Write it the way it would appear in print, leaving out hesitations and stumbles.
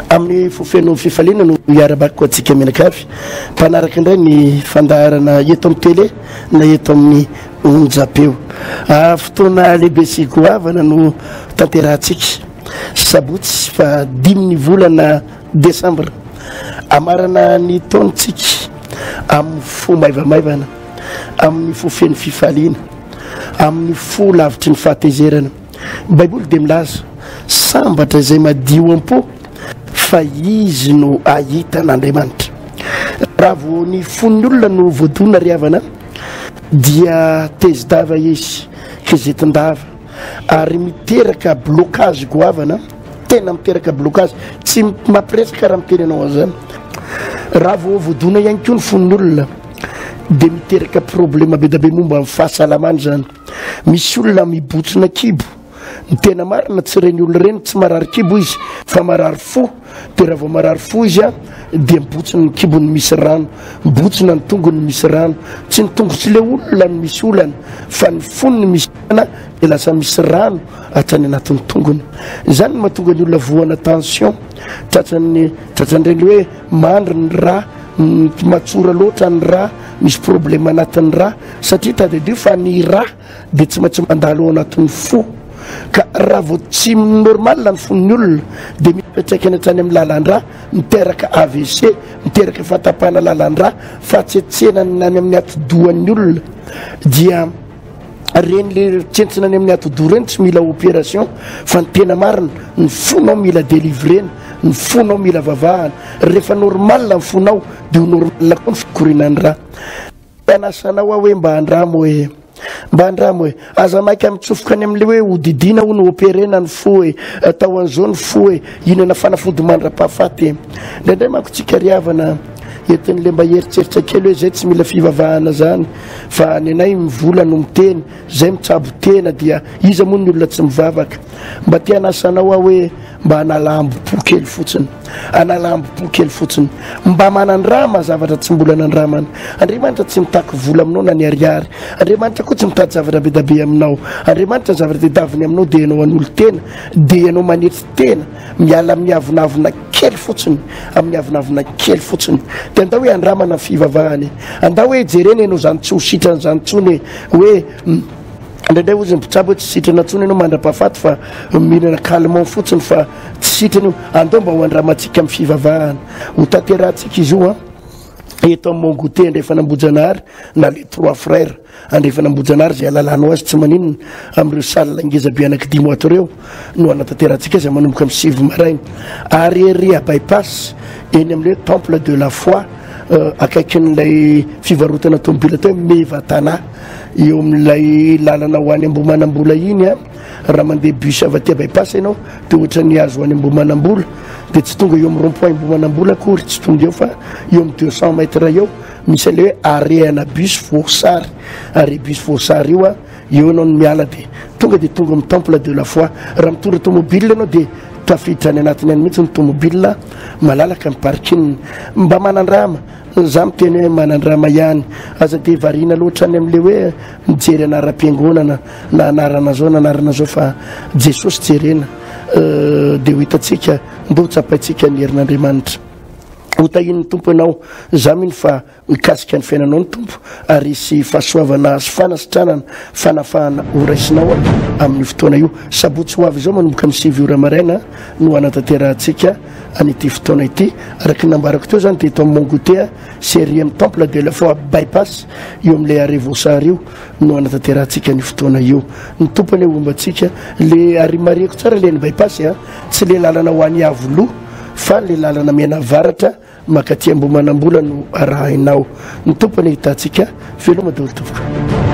amin'ny fofeno fifaliana no iarabako atsika menakavy mpanaraka indray ny fandaharana eto amin'ny télé na eto amin'ny onjapeo fotoana lehibe sy goavana no tanterahantsika sabotsy fa 10 volana décembre amarana ny taontsika amin'ny fo maivamaivana amin'ny fofeno fifaliana amin'ny fo lavitry ny fahatezerana baiboly dia milaza sambatra izay madio am-po fa izy no ahitan'Andriamanitra raha vo ny fon'ny olona no voadona ry havana dia tezidava izy kizetindava ary miteraka blocage goavana tena miteraka blocage tsy mampiresaka raha miteny anao an'izany raha vo voadona ihany koa ny fon'ny olona dia miteraka problème be da be momba amin'ny fahasalamany zany misy olona mibotsina kibo ny tena marina tsy reny olona reny tsy marary kibo izy fa marary fo dia raha vao marary fo izy a dia mibotsina ny kibony misy rano mibotsina ny tongony misy rano tsy ny tongotsy le olona no misy olana fa ny fonony misy olana dia lasa misy rano hatrany anatin'ny tongony izany no mahatonga ny olona voana tension tratran'ireny hoe mandry ny rà matsora loatra ny rà misy problème anatin'ny rà satria tadidio fa ny rà dia tsy maintsy mandalo ao anatin'ny fo ka raha vao tsy normal ny fon'ny olona dia mipetraikany hatrany amin'ny lalan-drà miteraka AVC miteraka fatapana lalan-drà fatsetsena any amin'ny atidohan'ny olona dia reny le tsentsina any amin'ny atido reny tsy mila opération fa ny tena marina ny fonao mila délivrena ny fonao mila vavahana rehefa normal ny fonao dia ho normal koa ny fikorinany rà anasanao hoe mba andramo hoe aza maika mitsofoka any amin'le hoe hodidina ho no opérena ny fo hoe atao an'izao ny fo hoe inona fanafody mandra-pahafaty ndraindray manko tsika ry havana entin'le mba heritseritra kely hoe zay tsy mila fivavahana zany fa ny anay mivola no miteny zay mitsabo tena dia iza moa ny olona tsy mivavaka mba tia anasanao hoe mba analambo-po kely fotsiny mba manandraha mazavatra tsy mbola nanramana Andriamanitra tsy mitaky vola aminao na ny ariary Andriamanitra koa tsy mitady zavatra be da be aminao Andriamanitra zavatra tedaviny aminao dia ianao an'olo tena dia ianao manetry tena miala amin'ny avinavina kely fotsiny amin'ny avinavina kely fotsiny dia andao hoe andramana fivavahany andao hoe jereny ianao zany tsy ho sitrany zany tsony hoe ndraindray ozy mitsabo hoe tsy sitrana tsony ianao mandra-pahafaty fa mihinana calmant fotsiny fa tsy sitrany io andao mba ho andramantsika amin'ny fivavahana ho tanterahantsika izy io a eto amin'ny Mongoté andrefa nambojanahary na le 3 frères andrefa nambojanahary zay alalanao azy tsy maninona amin'ireo salle ngezabe anaky 10 mois reo no anatanterahantsika zay manomboka amin'ny 7 maraina ary ery à bypass eny amin'le temple de la foi akaikin'ilay fivarotana tomobila teo Mevatana eo amin'ilay lalana ho any Ambomanambola iny a raha mandeha bus avy aty bypass ianao dia ohatra ny azo ho any Ambomanambola dia tsy tonga eo amin'ny rond-point Ambomanambola akory tsy tonga eo fa eo amin'ny 200 mètres eo misy an'ilay hoe arena bus Voasary arrêt bus Voasary io a eo ianao no miala dia tonga amin'ny temple de la foi raha mitondra tomobile ianao dia tafiditra any anatiny any mihitsy ny tomobile malalaka ny parking mba manandrama za miteny hoe manandrama ihany aza dia variana loatra any amin'le hoe mijery anaram-piangonana na anarana zao fa Jesosy jerena dia ho hitantsika mba ho tsapaitsika ny herin'Andriamanitra ho tahin'ny tompo ianao za mino fa mikasika ny fiainanao ny tompo ary sy fahasoavana sy fanasitranana fanafahana ho raisinao amin'ny fotoana io sabotsy ho avy izao manomboka amin'ny 7 ora maraina no anatanterahantsika an'ity fotoana ity araky nambarako teo zany dia eto amin'ny Mongoté série amin'ny temple de la foi bypass eo amin'ilay arrêt Voasary io no anatanterahantsika ny fotoana io ny tompony ombantsika le arimariako tsara le ny bypass tsy le lalana ho any avoloha fa le lalana miana varatra makaty Ambomanambola no arahinao ny tompony hitantsika veloma daholo tompoko